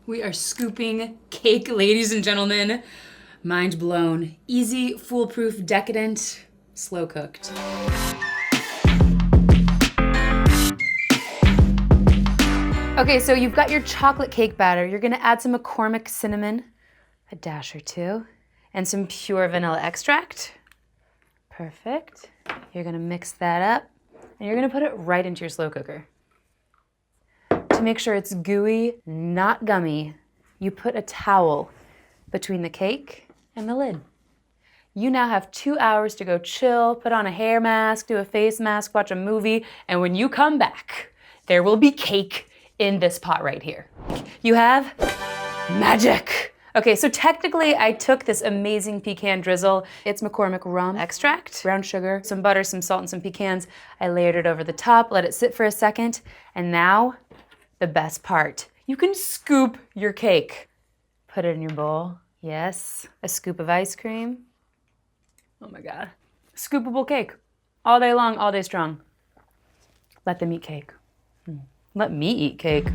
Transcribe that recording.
We are scooping cake, ladies and gentlemen. Mind blown. Easy, foolproof, decadent, slow cooked. Okay, so you've got your chocolate cake batter. You're gonna add some McCormick cinnamon, a dash or two, and some pure vanilla extract. Perfect. You're gonna mix that up, and you're gonna put it right into your slow cooker. To make sure it's gooey, not gummy, you put a towel between the cake and the lid. You now have 2 hours to go chill, put on a hair mask, do a face mask, watch a movie, and when you come back, there will be cake in this pot right here. You have magic. Okay, so technically I took this amazing pecan drizzle. It's McCormick rum extract, brown sugar, some butter, some salt, and some pecans. I layered it over the top, let it sit for a second, and now the best part. You can scoop your cake. Put it in your bowl. Yes, a scoop of ice cream. Oh my God. Scoopable cake. All day long, all day strong. Let them eat cake. Let me eat cake.